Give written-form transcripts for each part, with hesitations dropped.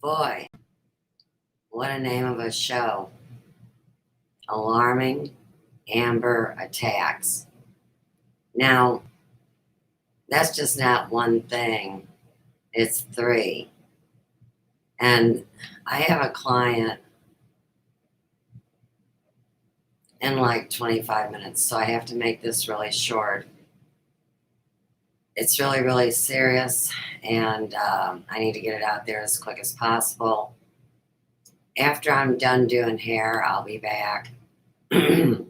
Boy, what a name of a show. Alarming Amber Attacks. Now, that's just not one thing, it's three. And I have a client in like 25 minutes, so I have to make this really short. It's really, really serious, and I need to get it out there as quick as possible. After I'm done doing hair, I'll be back and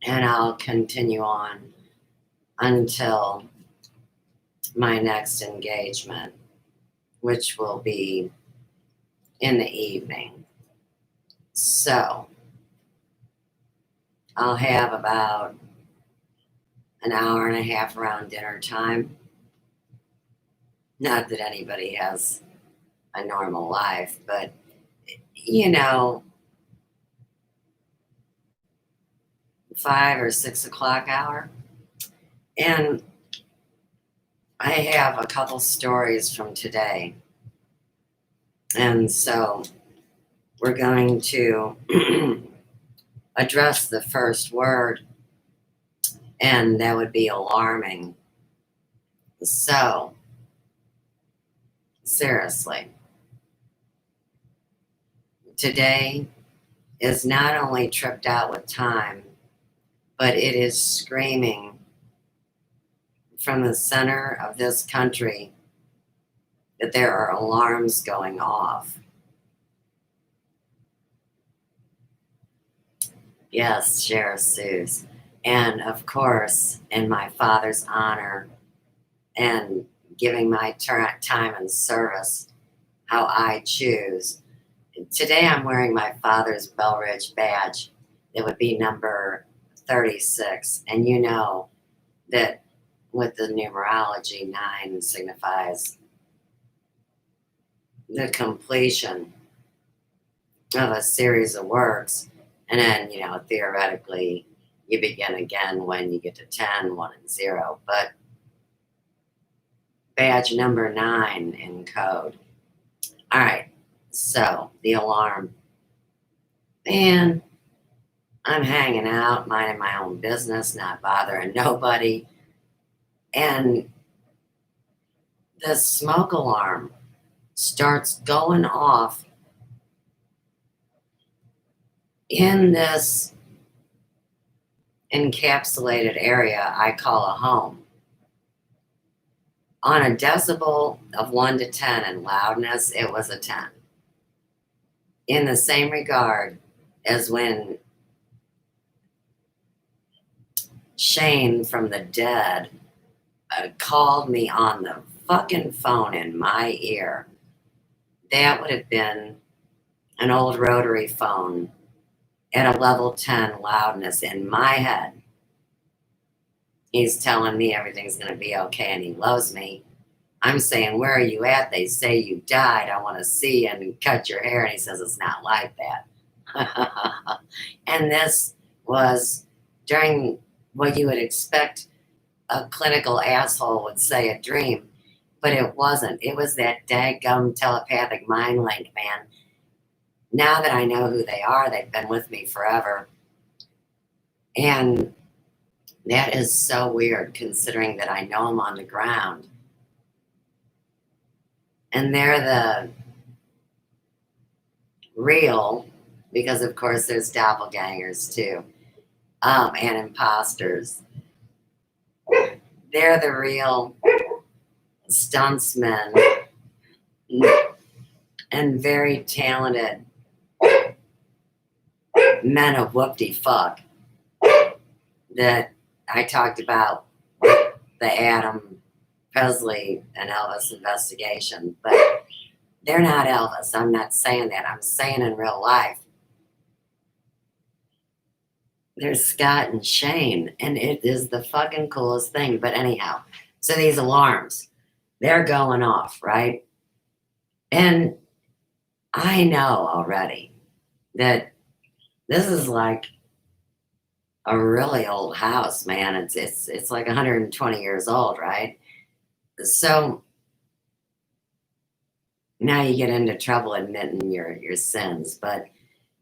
I'll continue on until my next engagement, which will be in the evening. So I'll have about an hour and a half around dinner time. Not that anybody has a normal life, but you know, 5 or 6 o'clock hour. And I have a couple stories from today. And so we're going to address the first word, and that would be alarming. So, seriously, today is not only tripped out with time, but it is screaming from the center of this country that there are alarms going off. Yes, Sheriff Seuss. And of course, in my father's honor and giving my time and service how I choose. Today I'm wearing my father's Bell Ridge badge. It would be number 36. And you know that with the numerology, 9 signifies the completion of a series of works. And then, you know, theoretically, you begin again when you get to 10, 1, and 0. But badge number 9 in code. All right, so the alarm. Man, I'm hanging out, minding my own business, not bothering nobody. And the smoke alarm starts going off in this encapsulated area I call a home. On a decibel of 1 to 10 in loudness, it was a 10. In the same regard as when Shane from the dead called me on the fucking phone in my ear, that would have been an old rotary phone at a level 10 loudness in my head. He's telling me everything's going to be okay and he loves me. I'm saying, where are you at? They say you died. I want to see you and cut your hair. And he says, it's not like that. And this was during what you would expect a clinical asshole would say, a dream. But it wasn't. It was that daggum telepathic mind link, man. Now that I know who they are, they've been with me forever. And that is so weird considering that I know them on the ground. And they're the real, because of course there's doppelgangers too, and imposters. They're the real stuntsmen and very talented men of whoop-de-fuck that I talked about the Adam Presley and Elvis investigation, but they're not Elvis. I'm not saying that. I'm saying in real life, there's Scott and Shane, and it is the fucking coolest thing. But anyhow, so these alarms, they're going off, right? And I know already that this is like a really old house, man. It's like 120 years old, right? So Now you get into trouble admitting your sins, but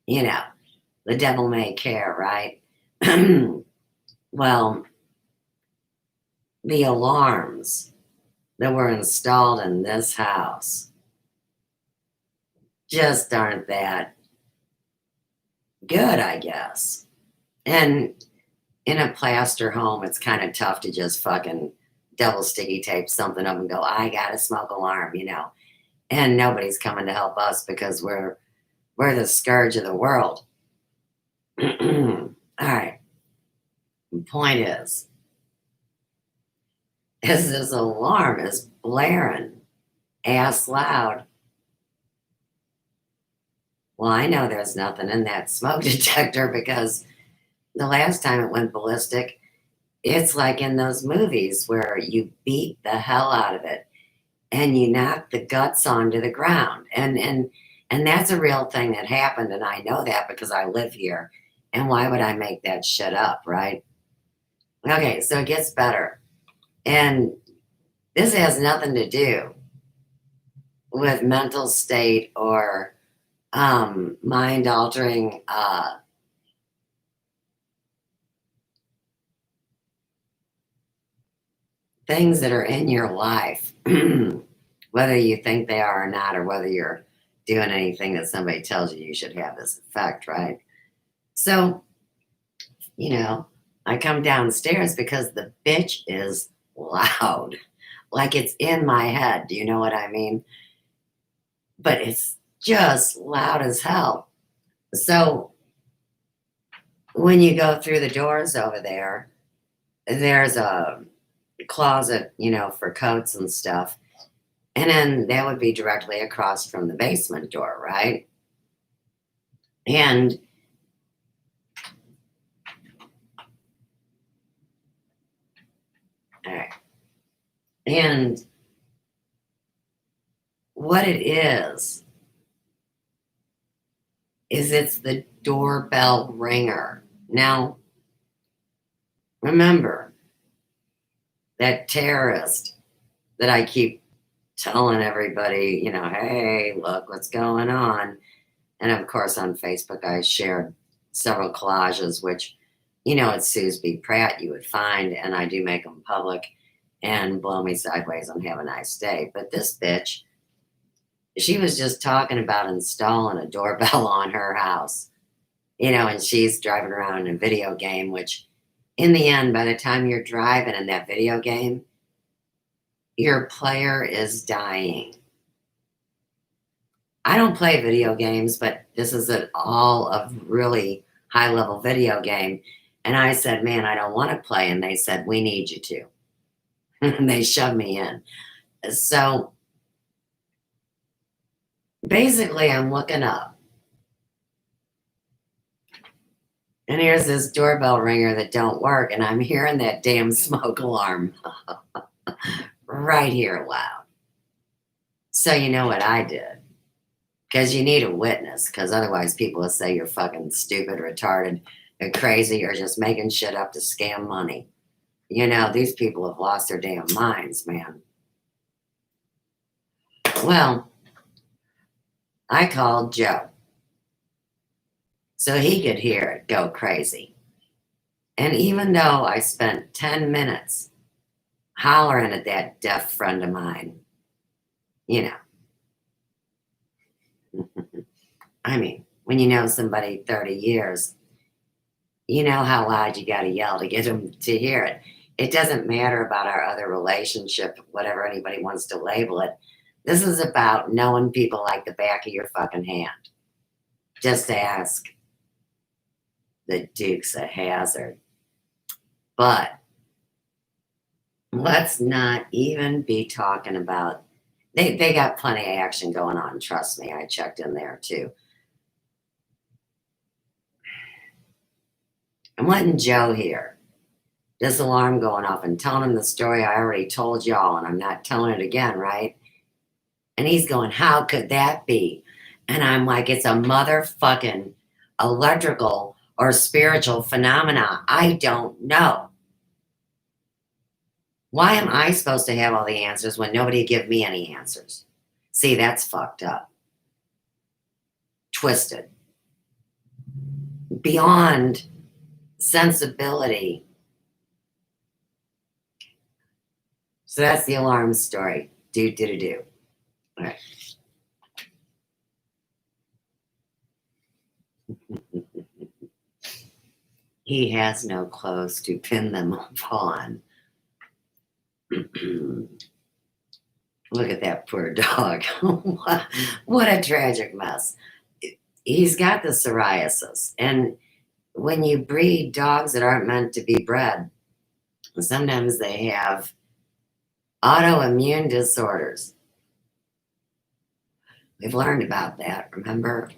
you know, the devil may care, right? Well, the alarms that were installed in this house just aren't that good, I guess. And in a plaster home, it's kind of tough to just fucking double sticky tape something up and go, I got a smoke alarm, you know. And nobody's coming to help us because we're the scourge of the world. All right. The point is this alarm is blaring ass loud. Well, I know there's nothing in that smoke detector because the last time it went ballistic, it's like in those movies where you beat the hell out of it and you knock the guts onto the ground. And that's a real thing that happened, and I know that because I live here. And why would I make that shit up, right? Okay, so it gets better. And this has nothing to do with mental state or mind altering things that are in your life, whether you think they are or not, or whether you're doing anything that somebody tells you you should have this effect, right? So, you know, I come downstairs because the bitch is loud. Like it's in my head. Do you know what I mean? But it's just loud as hell. So when you go through the doors over there, there's a closet, you know, for coats and stuff. And then that would be directly across from the basement door, right? And all right. And what it is it's the doorbell ringer. Now, remember that terrorist that I keep telling everybody, you know, hey, look what's going on. And of course, on Facebook, I shared several collages, which, you know, it's Susie Pratt you would find, and I do make them public and blow me sideways and have a nice day. But this bitch, she was just talking about installing a doorbell on her house, you know, and she's driving around in a video game, which in the end, by the time you're driving in that video game, your player is dying. I don't play video games, but this is all a really high level video game. And I said, man, I don't want to play. And they said, we need you to. And they shoved me in. So basically, I'm looking up. And here's this doorbell ringer that don't work. And I'm hearing that damn smoke alarm right here loud. So you know what I did? Because you need a witness, because otherwise people will say you're fucking stupid, retarded, or crazy, or just making shit up to scam money. You know, these people have lost their damn minds, man. Well, I called Joe so he could hear it go crazy. And even though I spent 10 minutes hollering at that deaf friend of mine, you know, I mean, when you know somebody 30 years, you know how loud you got to yell to get them to hear it. It doesn't matter about our other relationship, whatever anybody wants to label it. This is about knowing people like the back of your fucking hand. Just ask the Dukes of Hazzard. But let's not even be talking about, they got plenty of action going on. Trust me, I checked in there too. I'm letting Joe hear this alarm going off and telling him the story I already told y'all, and I'm not telling it again, right? And he's going, how could that be? And I'm like, it's a motherfucking electrical or spiritual phenomena. I don't know. Why am I supposed to have all the answers when nobody give me any answers? See, that's fucked up. Twisted. Beyond sensibility. So that's the alarm story. Do. All right. He has no clothes to pin them upon. Look at that poor dog. What a tragic mess. He's got the psoriasis. And when you breed dogs that aren't meant to be bred, sometimes they have autoimmune disorders. We've learned about that, remember?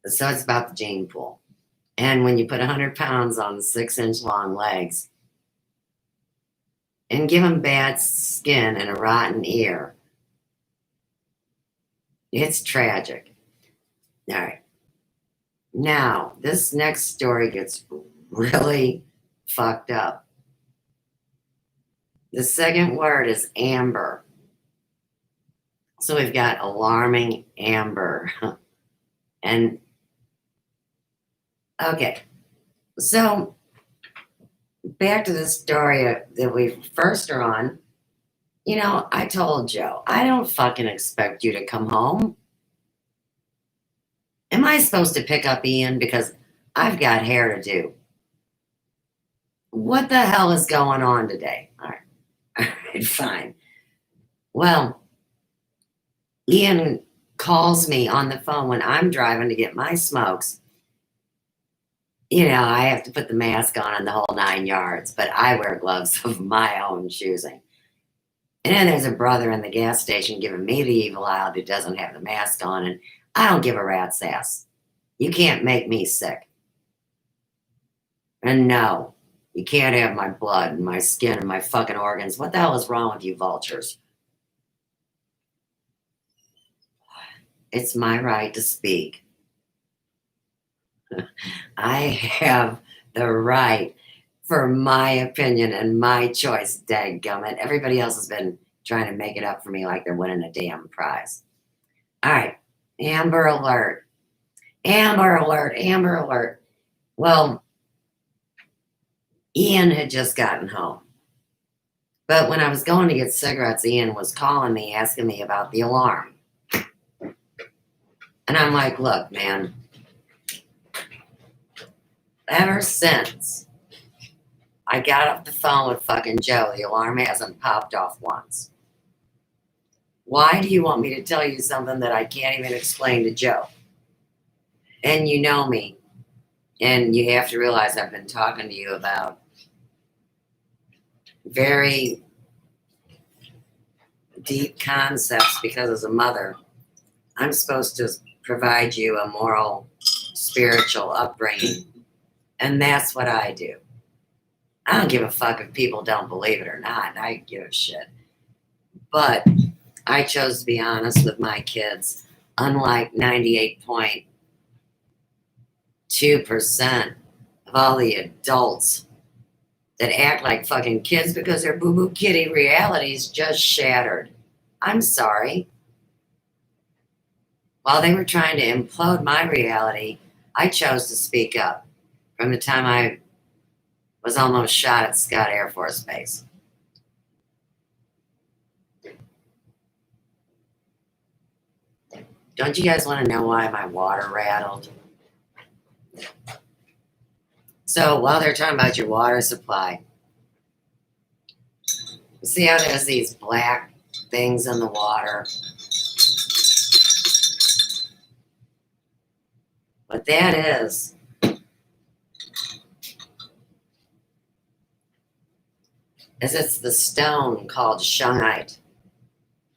So it's about the gene pool. And when you put 100 pounds on 6-inch long legs and give them bad skin and a rotten ear, it's tragic. All right. Now, this next story gets really fucked up. The second word is amber. So we've got alarming amber. And, okay. So, back to the story that we first are on. You know, I told Joe, I don't fucking expect you to come home. Am I supposed to pick up Ian because I've got hair to do? What the hell is going on today? All right, fine. Well, Ian calls me on the phone when I'm driving to get my smokes. You know, I have to put the mask on and the whole 9 yards, but I wear gloves of my own choosing. And then there's a brother in the gas station giving me the evil eye that doesn't have the mask on, and I don't give a rat's ass. You can't make me sick. And no, you can't have my blood and my skin and my fucking organs. What the hell is wrong with you vultures? It's my right to speak. I have the right for my opinion and my choice, dadgummit. Everybody else has been trying to make it up for me like they're winning a damn prize. All right, Amber Alert. Amber Alert, Amber Alert. Well, Ian had just gotten home. But when I was going to get cigarettes, Ian was calling me, asking me about the alarm. And I'm like, look, man, ever since I got off the phone with fucking Joe, the alarm hasn't popped off once. Why do you want me to tell you something that I can't even explain to Joe? And you know me, and you have to realize I've been talking to you about very deep concepts because as a mother, I'm supposed to provide you a moral, spiritual upbringing, and that's what I do. I don't give a fuck if people don't believe it or not. I give a shit. But I chose to be honest with my kids, unlike 98.2% of all the adults that act like fucking kids because their boo-boo kitty realities just shattered. I'm sorry. While they were trying to implode my reality, I chose to speak up from the time I was almost shot at Scott Air Force Base. Don't you guys want to know why my water rattled? So while they're talking about your water supply, see how there's these black things in the water? What that is it's the stone called shungite.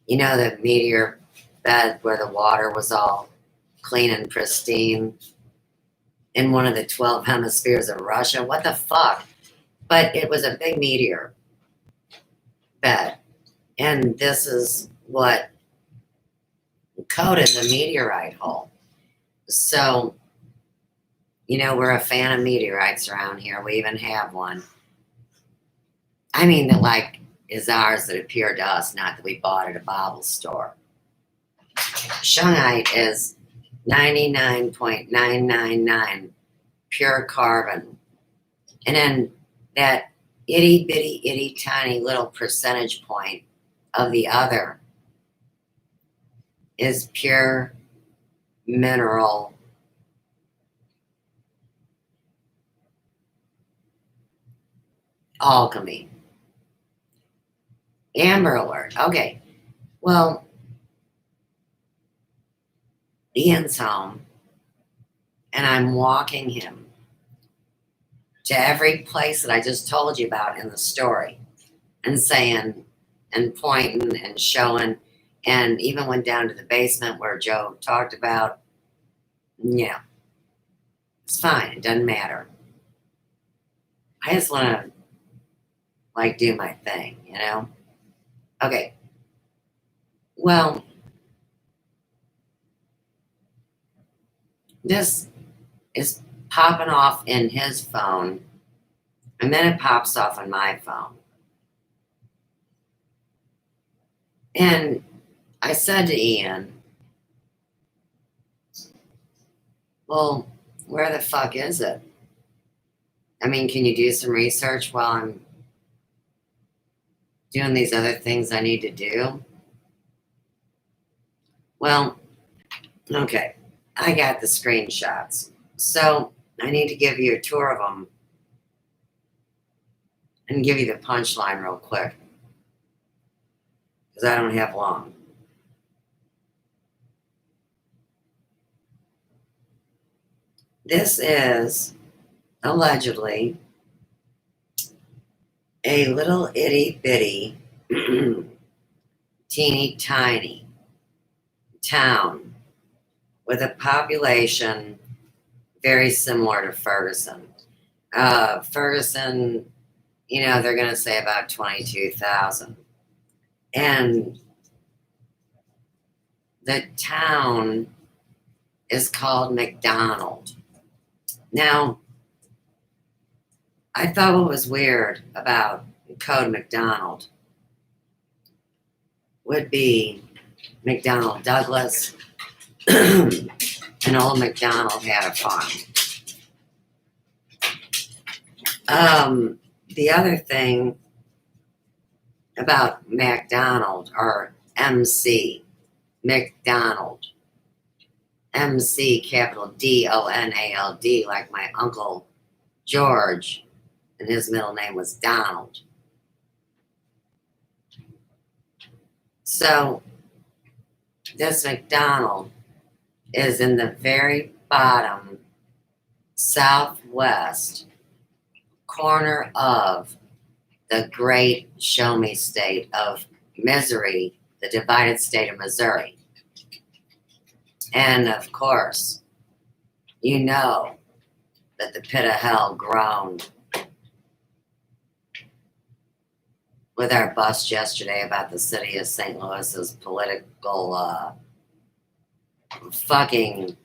You know, the meteor bed where the water was all clean and pristine in one of the 12 hemispheres of Russia. What the fuck? But it was a big meteor bed. And this is what coated the meteorite hole. So, you know, we're a fan of meteorites around here. We even have one. I mean, that like is ours that appeared to us, not that we bought at a Bible store. Shungite is 99.999 pure carbon. And then that itty bitty, itty tiny little percentage point of the other is pure mineral alchemy. Amber Alert. Okay. Well, Ian's home, and I'm walking him to every place that I just told you about in the story, and saying and pointing and showing, and even went down to the basement where Joe talked about. Yeah, it's fine. It doesn't matter. I just want to like do my thing, you know? Okay. Well, this is popping off in his phone, and then it pops off on my phone. And I said to Ian, well, where the fuck is it? I mean, can you do some research while I'm doing these other things I need to do? Well, okay, I got the screenshots. So I need to give you a tour of them and give you the punchline real quick, because I don't have long. This is allegedly a little itty bitty, teeny tiny town with a population very similar to Ferguson. Ferguson, you know, they're going to say about 22,000. And the town is called McDonald. Now, I thought what was weird about Code McDonald would be McDonnell Douglas, and old McDonald had a farm. The other thing about McDonald, or MC, McDonald, MC capital Donald, like my uncle George, and his middle name was Donald. So this McDonald is in the very bottom southwest corner of the great show me state of Missouri, the divided state of Missouri. And of course, you know that the pit of hell groaned with our bust yesterday about the city of St. Louis's political fucking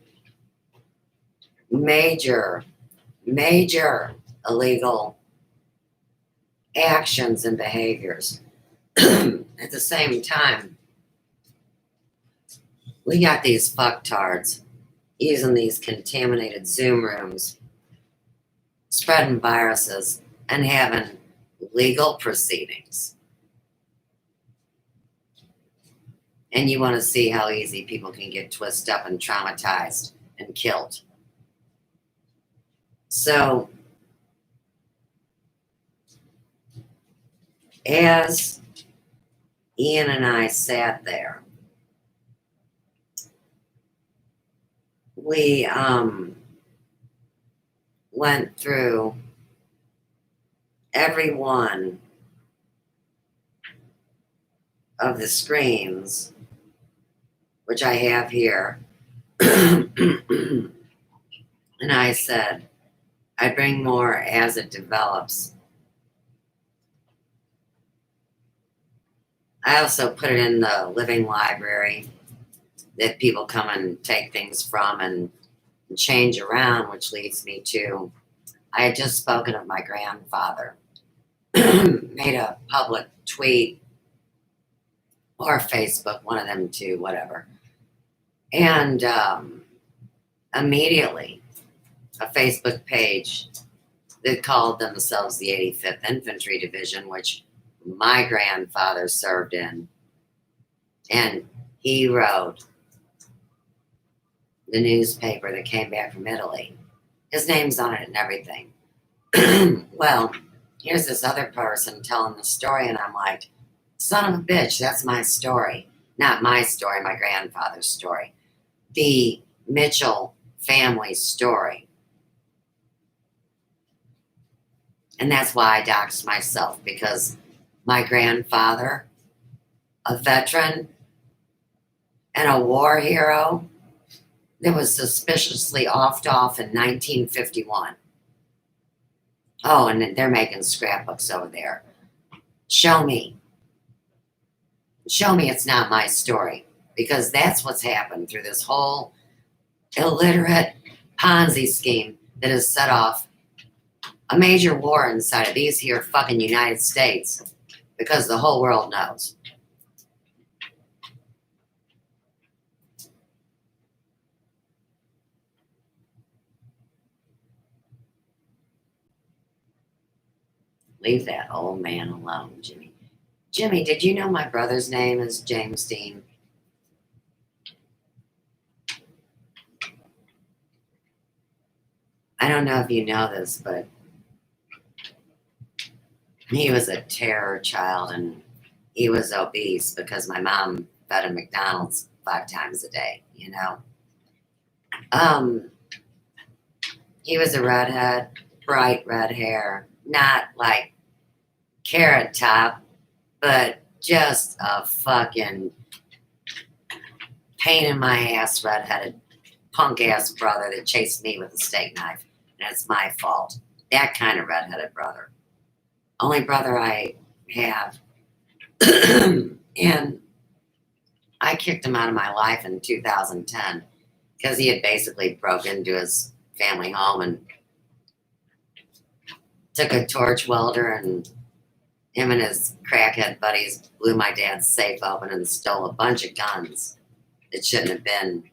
major illegal actions and behaviors. At the same time, we got these fucktards using these contaminated Zoom rooms, spreading viruses, and having legal proceedings. And you want to see how easy people can get twisted up and traumatized and killed. So, as Ian and I sat there, we went through every one of the screens, which I have here, and I said, I'd bring more as it develops. I also put it in the living library that people come and take things from and change around, which leads me to, I had just spoken of my grandfather, made a public tweet or Facebook, one of them two, whatever, And immediately, a Facebook page that called themselves the 85th Infantry Division, which my grandfather served in, and he wrote the newspaper that came back from Italy. His name's on it and everything. Well, here's this other person telling the story, and I'm like, son of a bitch, that's my story. Not my story, my grandfather's story. The Mitchell family story. And that's why I doxed myself, because my grandfather, a veteran and a war hero that was suspiciously offed off in 1951. Oh, and they're making scrapbooks over there. Show me. Show me it's not my story, because that's what's happened through this whole illiterate Ponzi scheme that has set off a major war inside of these here fucking United States, because the whole world knows. Leave that old man alone, Jimmy. Jimmy, did you know my brother's name is James Dean? I don't know if you know this, but he was a terror child, and he was obese because my mom fed him McDonald's 5 times a day, you know? Um, he was a redhead, bright red hair, not like carrot top, but just a fucking pain in my ass redheaded punk ass brother that chased me with a steak knife, and it's my fault. That kind of redheaded brother. Only brother I have. And I kicked him out of my life in 2010 because he had basically broke into his family home and took a torch welder, and him and his crackhead buddies blew my dad's safe open and stole a bunch of guns that shouldn't have been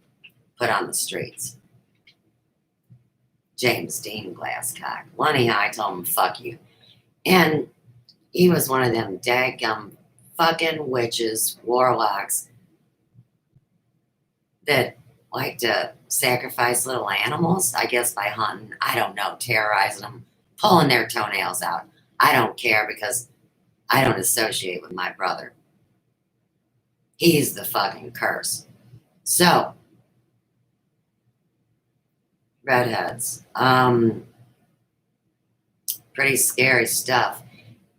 put on the streets. James Dean Glasscock. Well, anyhow, I told him, fuck you. And he was one of them daggum fucking witches, warlocks that like to sacrifice little animals, I guess by hunting. I don't know, terrorizing them, pulling their toenails out. I don't care, because I don't associate with my brother. He's the fucking curse. So, redheads. Pretty scary stuff.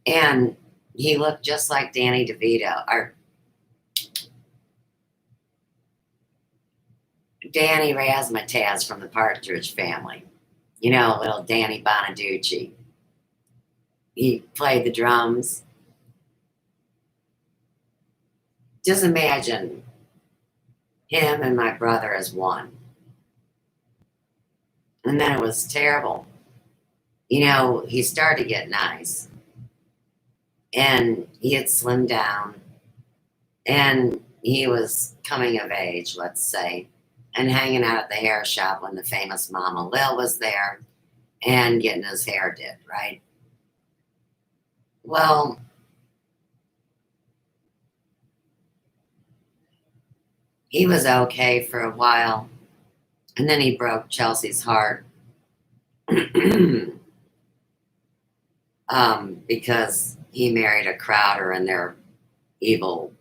And he looked just like Danny DeVito, or Danny Razzmatazz from the Partridge Family. You know, little Danny Bonaducci. He played the drums. Just imagine him and my brother as one. And then it was terrible. You know, he started to get nice. And he had slimmed down. And he was coming of age, let's say, and hanging out at the hair shop when the famous Mama Lil was there and getting his hair did, right? Well, he was okay for a while, and then he broke Chelsea's heart because he married a Crowder and they're evil.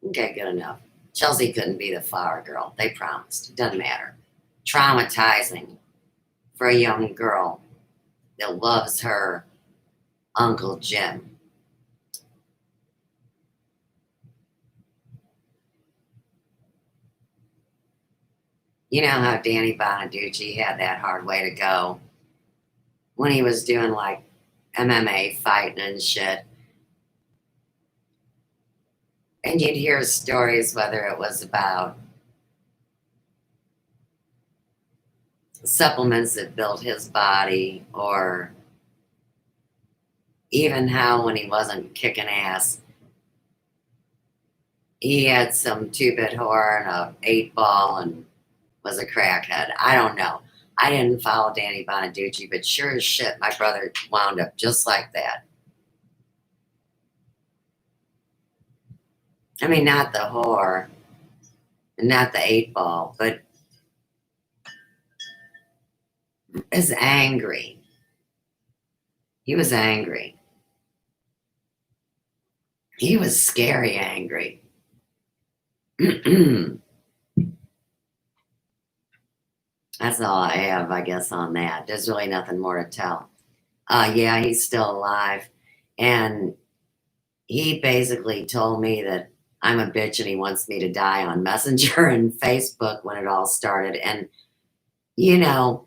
Okay, good enough. Chelsea couldn't be the flower girl. They promised. It doesn't matter. Traumatizing for a young girl that loves her Uncle Jim. You know how Danny Bonaducci had that hard way to go when he was doing like MMA fighting and shit. And you'd hear stories, whether it was about supplements that built his body, or even how when he wasn't kicking ass, he had some two-bit horror and a 8 ball and was a crackhead. I don't know. I didn't follow Danny Bonaducci, but sure as shit, my brother wound up just like that. I mean, not the horror, not the 8 ball, but is angry. He was angry. He was scary angry. That's all I have, I guess, on that. There's really nothing more to tell. Yeah, he's still alive. And he basically told me that I'm a bitch and he wants me to die on Messenger and Facebook when it all started. And, you know,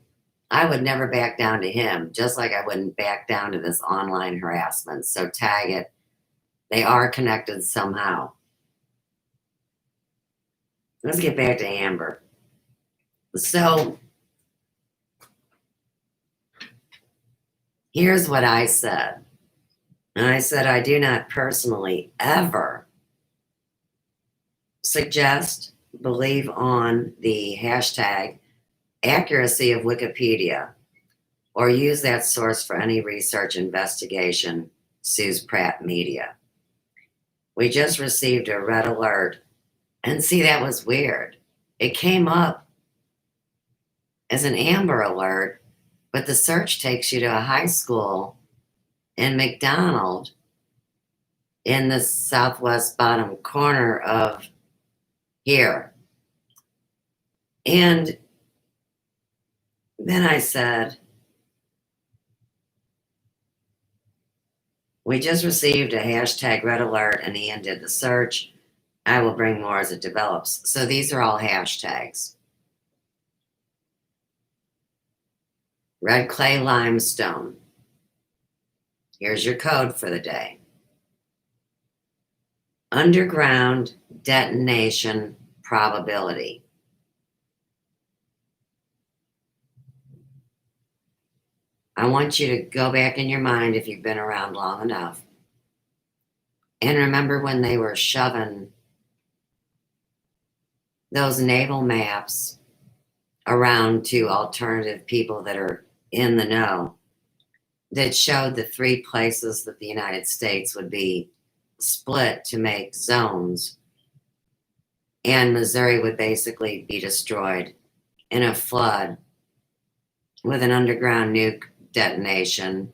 I would never back down to him, just like I wouldn't back down to this online harassment. So tag it. They are connected somehow. Let's get back to Amber. So here's what I said. And I said, I do not personally ever suggest, believe on the hashtag accuracy of Wikipedia or use that source for any research investigation, sues Pratt Media. We just received a red alert. And see, that was weird. It came up as an Amber alert, but the search takes you to a high school in McDonald in the southwest bottom corner of here. And then I said, we just received a hashtag red alert and Ian did the search. I will bring more as it develops. So these are all hashtags. Red clay limestone. Here's your code for the day. Underground detonation probability. I want you to go back in your mind if you've been around long enough and remember when they were shoving those naval maps around to alternative people that are in the know that showed the 3 places that the United States would be split to make zones, and Missouri would basically be destroyed in a flood with an underground nuke detonation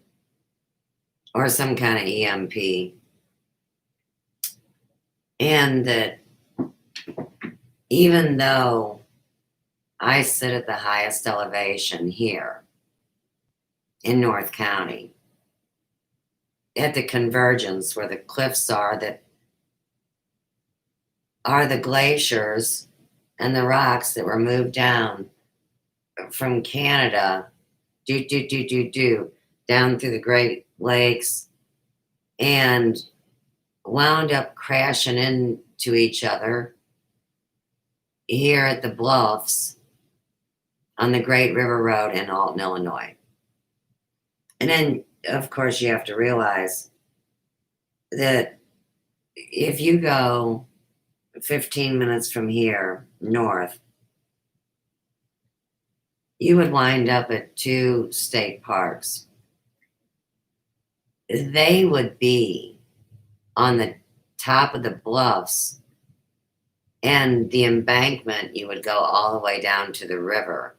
or some kind of EMP. And that even though I sit at the highest elevation here in North County, at the convergence where the cliffs are that are the glaciers and the rocks that were moved down from Canada, down through the Great Lakes and wound up crashing into each other here at the bluffs on the Great River Road in Alton, Illinois. And then, of course, you have to realize that if you go 15 minutes from here north, you would wind up at 2 state parks. They would be on the top of the bluffs, and the embankment, you would go all the way down to the river.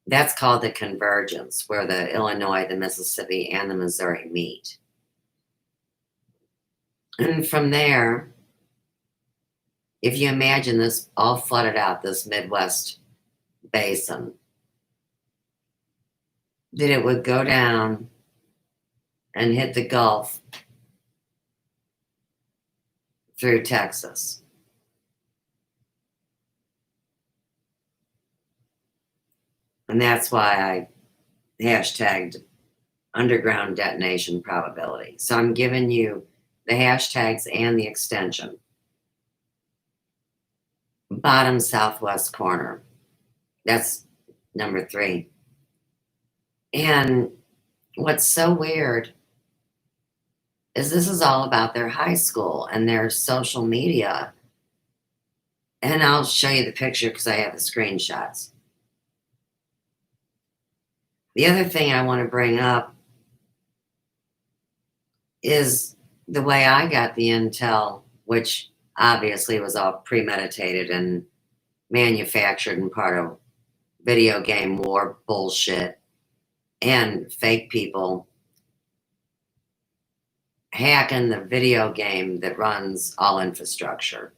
That's called the convergence, where the Illinois, the Mississippi, and the Missouri meet. And from there, if you imagine this all flooded out, this Midwest basin, that it would go down and hit the Gulf through Texas. And that's why I hashtagged underground detonation probability. So I'm giving you the hashtags and the extension. Bottom southwest corner. That's number 3. And what's so weird is this is all about their high school and their social media And I'll show you the picture because I have the screenshots. The other thing I want to bring up is the way I got the intel, which obviously was all premeditated and manufactured and part of video game war bullshit and fake people hacking the video game that runs all infrastructure.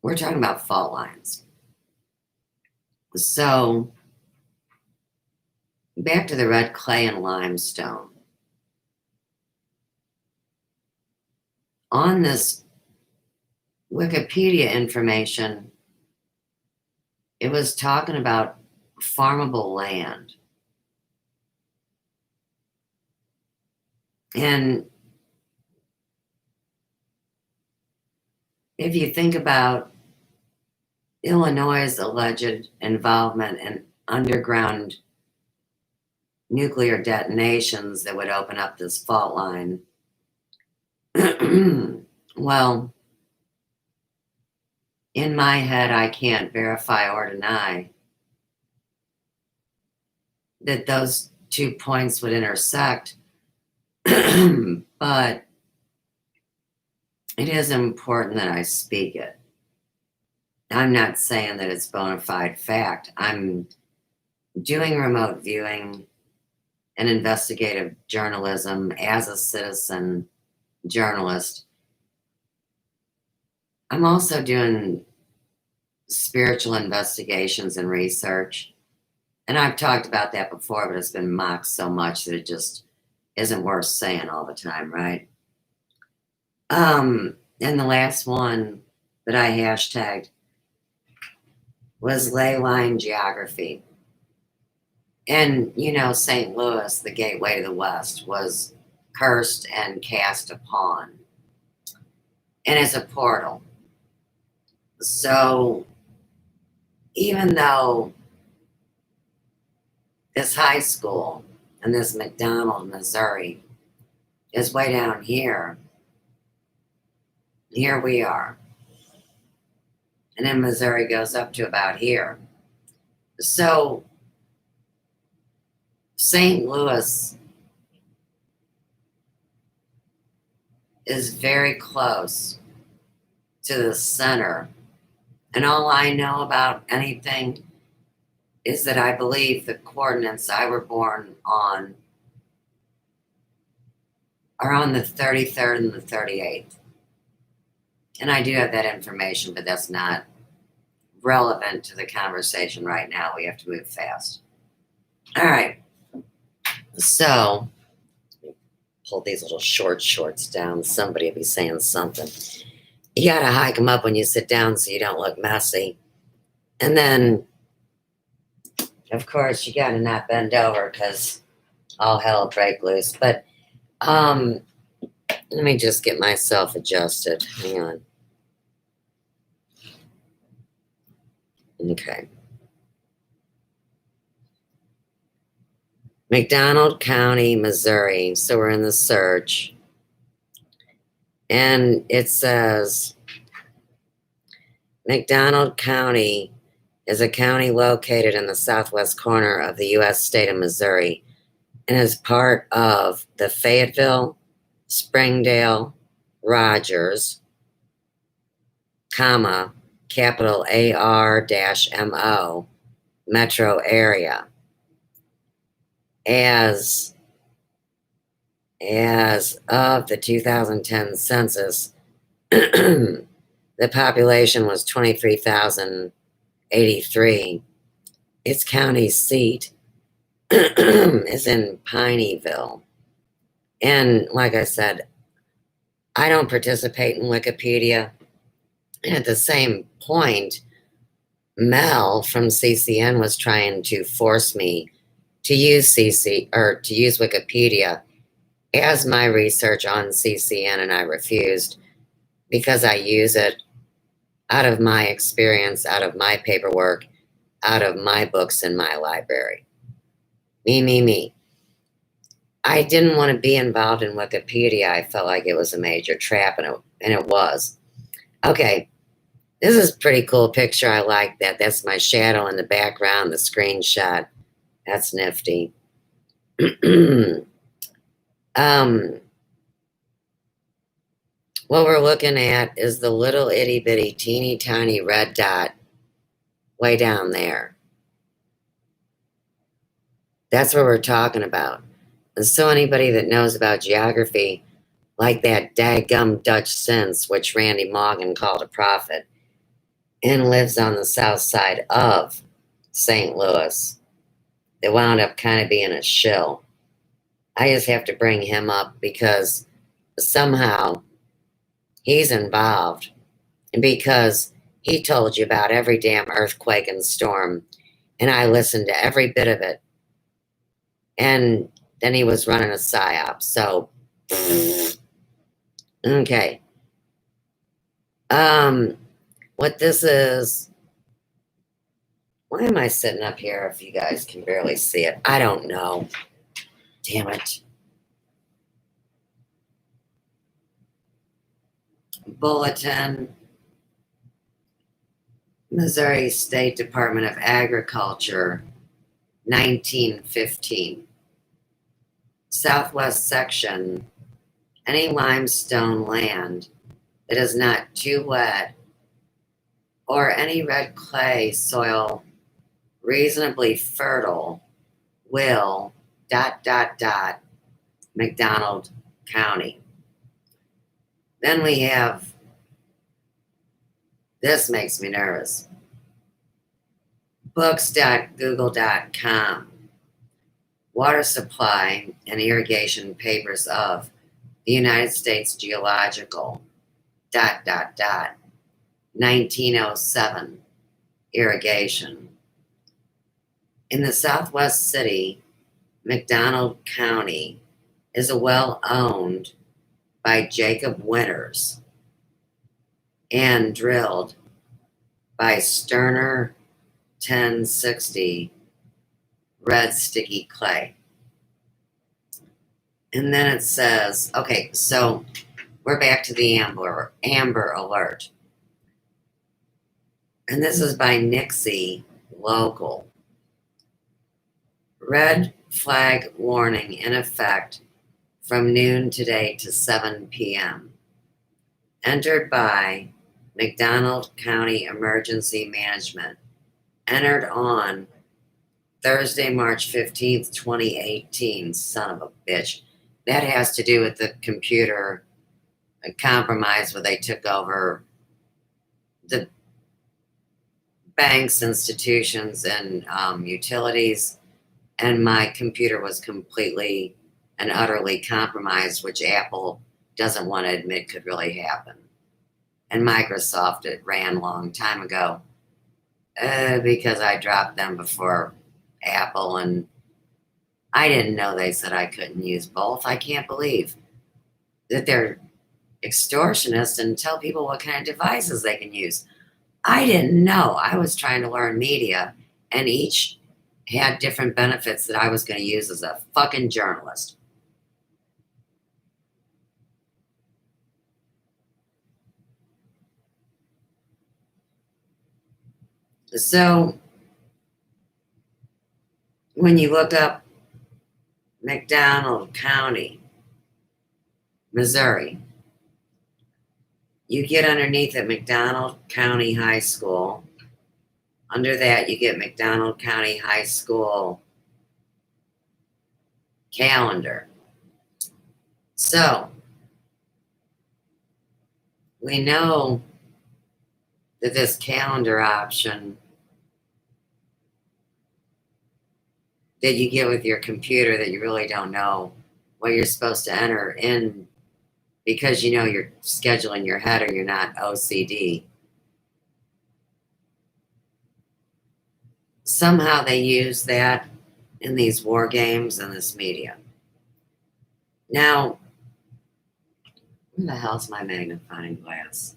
We're talking about fault lines. So, back to the red clay and limestone. On this Wikipedia information, it was talking about farmable land. And if you think about Illinois' alleged involvement in underground nuclear detonations that would open up this fault line, well, in my head, I can't verify or deny that those 2 points would intersect, but it is important that I speak it. I'm not saying that it's bona fide fact. I'm doing remote viewing and investigative journalism as a citizen journalist. I'm also doing spiritual investigations and research. And I've talked about that before, but it's been mocked so much that it just isn't worth saying all the time, right? And the last one that I hashtagged was ley line geography. And, you know, St. Louis, the gateway to the West, was cursed and cast upon. And it's a portal. So even though this high school and this McDonald, Missouri, is way down here, here we are. And then Missouri goes up to about here. So St. Louis is very close to the center. And all I know about anything is that I believe the coordinates I were born on are on the 33rd and the 38th. And I do have that information, but that's not relevant to the conversation right now. We have to move fast. All right. So, pull these little shorts down. Somebody will be saying something. You got to hike them up when you sit down so you don't look messy. And then, of course, you got to not bend over because all hell will break loose. But let me just get myself adjusted. Hang on. Okay. McDonald County, Missouri. So we're in the search. And it says McDonald County is a county located in the southwest corner of the U.S. state of Missouri and is part of the Fayetteville, Springdale, Rogers, capital AR-MO metro area. As of the 2010 census, the population was 23,083. Its county seat is in Pineyville. And like I said, I don't participate in Wikipedia. And at the same point, Mel from CCN was trying to force me to use Wikipedia as my research on CCN, and I refused because I use it out of my experience, out of my paperwork, out of my books in my library. Me. I didn't want to be involved in Wikipedia. I felt like it was a major trap, and it was. Okay, this is a pretty cool picture. I like that. That's my shadow in the background, the screenshot. That's nifty. um, what we're looking at is the little itty bitty teeny tiny red dot way down there. That's what we're talking about. And so anybody that knows about geography, like that daggum Dutch sense, which Randy Morgan called a prophet, and lives on the south side of St. Louis, that wound up kind of being a shill. I just have to bring him up because somehow he's involved, and because he told you about every damn earthquake and storm, and I listened to every bit of it, and then he was running a psyop. So, okay. What this is, why am I sitting up here if you guys can barely see it? I don't know. Damn it. Bulletin, Missouri State Department of Agriculture, 1915. Southwest section, any limestone land that is not too wet or any red clay soil reasonably fertile will ... McDonald County. Then we have, this makes me nervous, books.google.com, water supply and irrigation papers of the United States Geological ... 1907 irrigation. In the southwest city, McDonald County is a well owned by Jacob Winters and drilled by Sterner 1060 red sticky clay. And then it says, okay, so we're back to the Amber Alert. And this is by Nixie Local. Red flag warning in effect from noon today to 7 p.m. Entered by McDonald County Emergency Management. Entered on Thursday, March 15th, 2018. Son of a bitch. That has to do with the computer compromise where they took over the banks, institutions, and utilities. And my computer was completely and utterly compromised, which Apple doesn't want to admit could really happen. And Microsoft, it ran a long time ago because I dropped them before Apple, and I didn't know they said I couldn't use both. I can't believe that they're extortionists and tell people what kind of devices they can use. I didn't know. I was trying to learn media, and each had different benefits that I was going to use as a fucking journalist. So when you look up McDonald County, Missouri, you get underneath at McDonald County High School. Under that, you get McDonald County High School calendar. So we know that this calendar option that you get with your computer, that you really don't know what you're supposed to enter in because you know you're scheduling your head or you're not OCD. Somehow they use that in these war games and this media. Now, where the hell's my magnifying glass?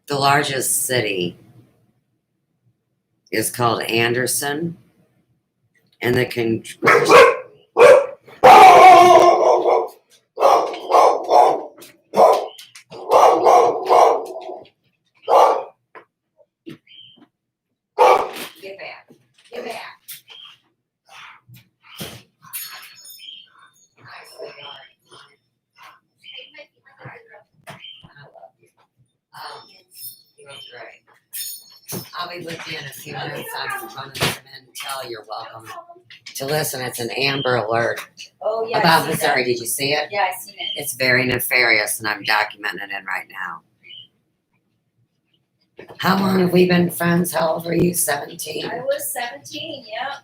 The largest city is called Anderson, and the get back, get back. I love you. You're great. I'll be with you in a few minutes. I'm running some intel. You're welcome to listen. It's an Amber Alert about Missouri. Did you see it? Yeah, I seen it. It's very nefarious, and I'm documenting it right now. How long have we been friends? How old were you? 17? I was 17, yep.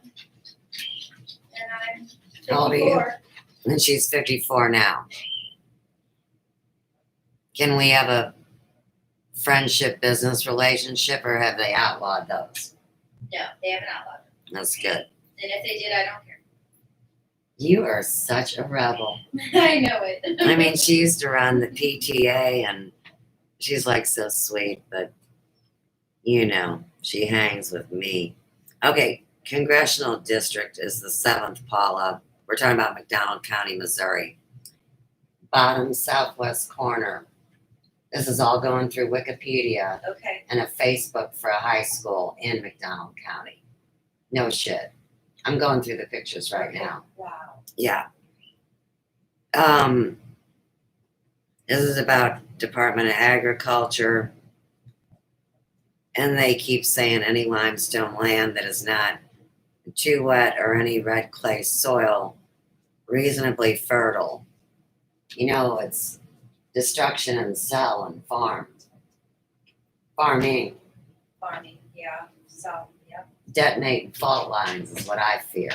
And I'm 54. How old are you? And she's 54 now. Can we have a friendship-business relationship, or have they outlawed those? No, they haven't outlawed them. That's good. And if they did, I don't care. You are such a rebel. I know it. I mean, she used to run the PTA, and she's like so sweet, but you know, she hangs with me. Okay, congressional district is the 7th, Paula. We're talking about McDonald County, Missouri. Bottom southwest corner. This is all going through Wikipedia Okay. and a Facebook for a high school in McDonald County. No shit. I'm going through the pictures right now. Wow. Yeah. This is about Department of Agriculture. And they keep saying any limestone land that is not too wet or any red clay soil reasonably fertile. You know, it's destruction and sell and farm. Farming. Farming, yeah. So, yeah. Detonate fault lines is what I fear.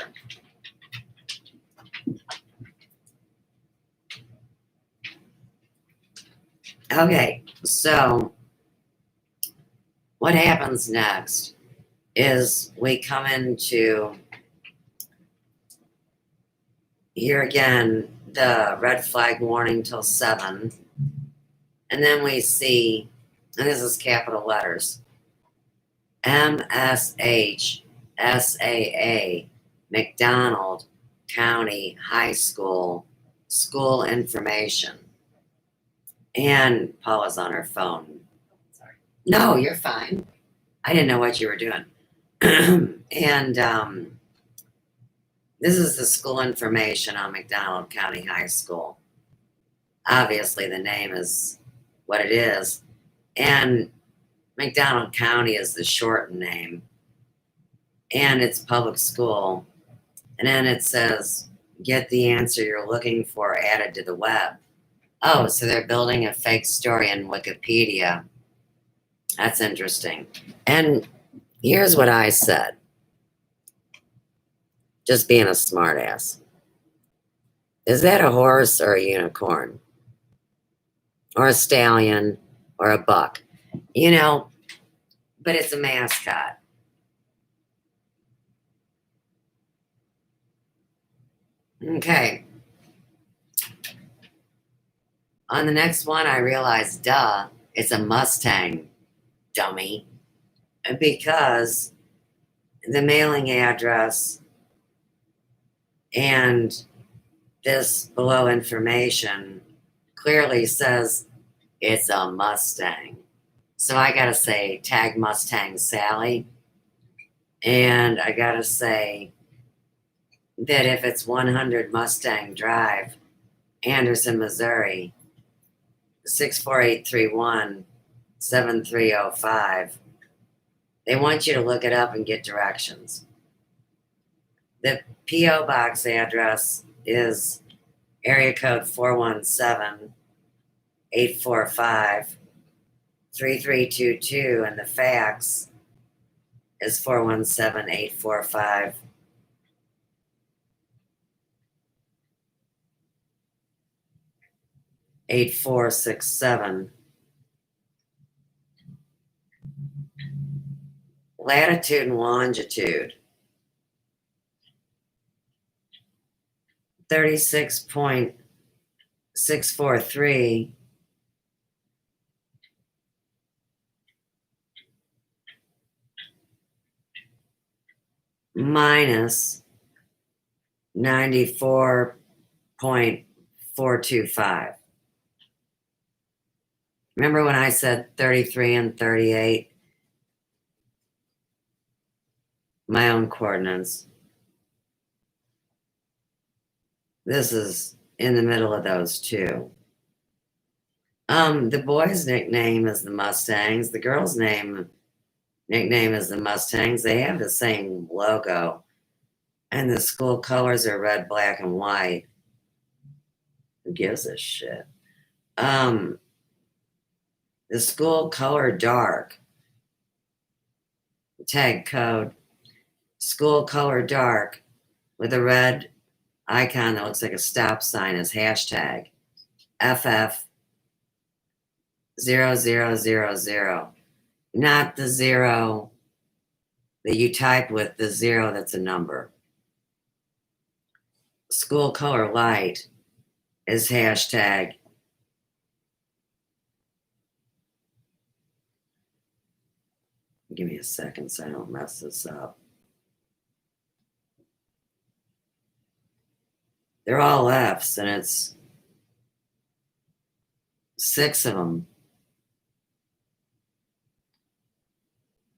Okay, so what happens next is we come into here again, the red flag warning till 7. And then we see, and this is capital letters, MSHSAA, McDonald County High School, school information. And Paula's on her phone. Sorry. No, you're fine. I didn't know what you were doing. And this is the school information on McDonald County High School. Obviously, the name is what it is. And McDonald County is the shortened name. And it's public school. And then it says, get the answer you're looking for added to the web. Oh, so they're building a fake story in Wikipedia. That's interesting. And here's what I said. Just being a smartass. Is that a horse or a unicorn? Or a stallion or a buck? You know, but it's a mascot. Okay. On the next one, I realized, duh, it's a Mustang, dummy. Because the mailing address and this below information clearly says it's a Mustang. So I gotta say, tag Mustang Sally. And I gotta say that if it's 100 Mustang Drive, Anderson, Missouri, 64831 7305. They want you to look it up and get directions. The P.O. Box address is area code 417 845 3322, and the fax is 417 845 8467. Latitude and longitude 36.643 minus 94.425. Remember when I said 33 and 38? My own coordinates. This is in the middle of those two. The boys' nickname is the Mustangs. The girls' nickname is the Mustangs. They have the same logo. And the school colors are red, black, and white. Who gives a shit? The school color dark. Tag code. School color dark with a red icon that looks like a stop sign is hashtag FF0000. Not the zero that you type with, the zero that's a number. School color light is hashtag. Give me a second so I don't mess this up. They're all F's, and it's 6 of them.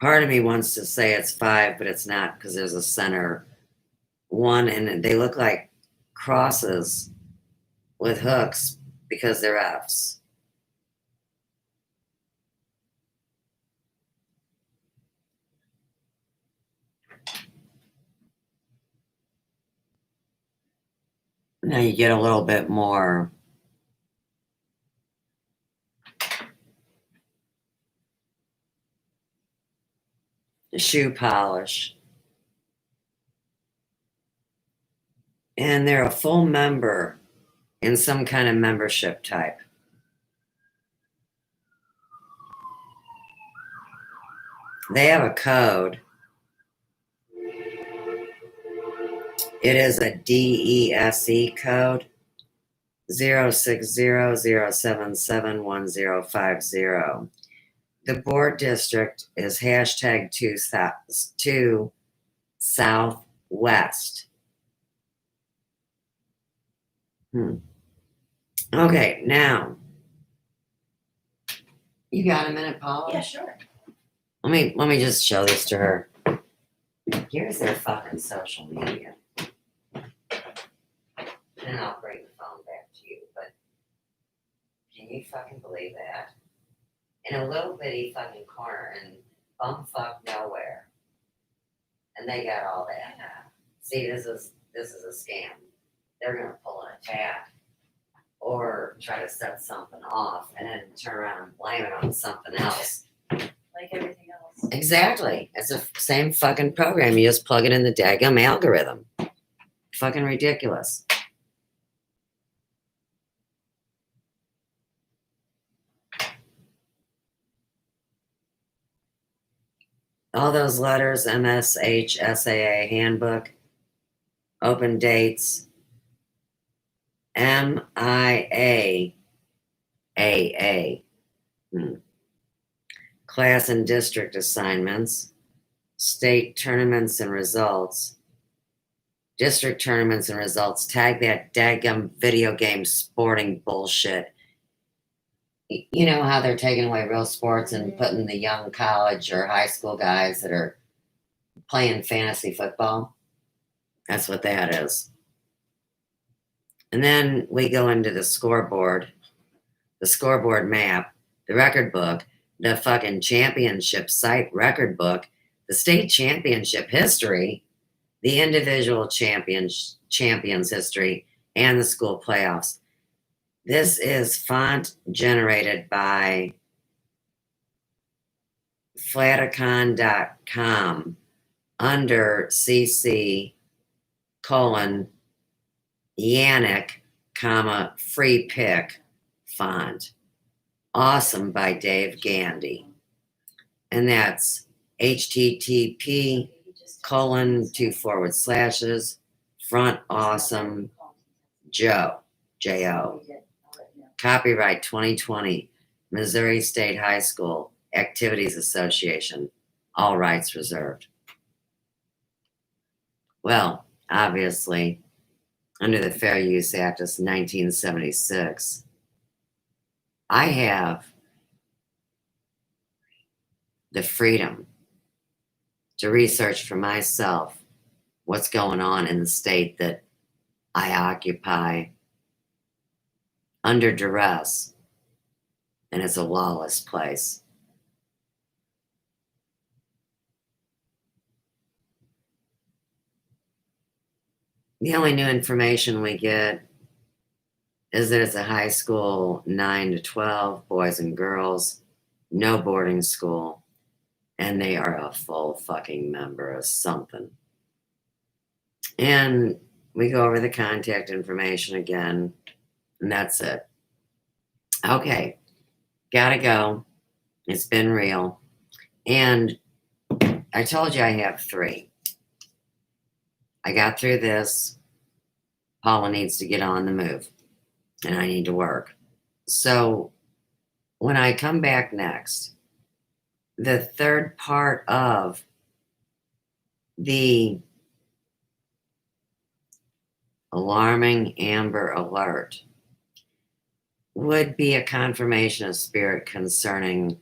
Part of me wants to say it's 5, but it's not because there's a center one, and they look like crosses with hooks because they're F's. Now you get a little bit more shoe polish. And they're a full member in some kind of membership type. They have a code. It is a DESE code 06007715050. The board district is hashtag 2 Southwest. Okay, now you got a minute, Paula? Yeah, sure. Let me just show this to her. Here's their fucking social media. And I'll bring the phone back to you, but can you fucking believe that? In a little bitty fucking corner in bumfuck nowhere. And they got all that. See, this is a scam. They're gonna pull an attack or try to set something off and then turn around and blame it on something else. Like everything else. Exactly. It's the same fucking program. You just plug it in the daggum algorithm. Fucking ridiculous. All those letters, MSH, SAA, handbook, open dates, MIA, AA, class and district assignments, state tournaments and results, district tournaments and results. Tag that daggum video game sporting bullshit. You know how they're taking away real sports and putting the young college or high school guys that are playing fantasy football? That's what that is. And then we go into the scoreboard map, the record book, the fucking championship site record book, the state championship history, the individual champions history, and the school playoffs. This is font generated by flaticon.com under CC : Yannick, free pick font. Awesome by Dave Gandy. And that's http : front awesome Joe, J-O. Copyright 2020, Missouri State High School Activities Association. All rights reserved. Well, obviously, under the Fair Use Act of 1976, I have the freedom to research for myself what's going on in the state that I occupy under duress, and it's a lawless place. The only new information we get is that it's a high school 9 to 12, boys and girls, no boarding school, and they are a full fucking member of something. And we go over the contact information again, and that's it. Okay, gotta go. It's been real. And I told you I have 3. I got through this. Paula needs to get on the move, and I need to work. So when I come back next, the third part of the alarming Amber Alert would be a confirmation of spirit concerning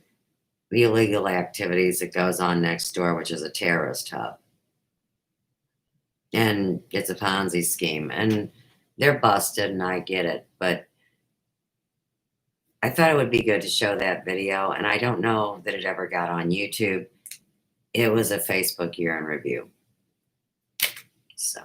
the illegal activities that goes on next door, which is a terrorist hub. And it's a Ponzi scheme. And they're busted, and I get it. But I thought it would be good to show that video. And I don't know that it ever got on YouTube. It was a Facebook year in review. So.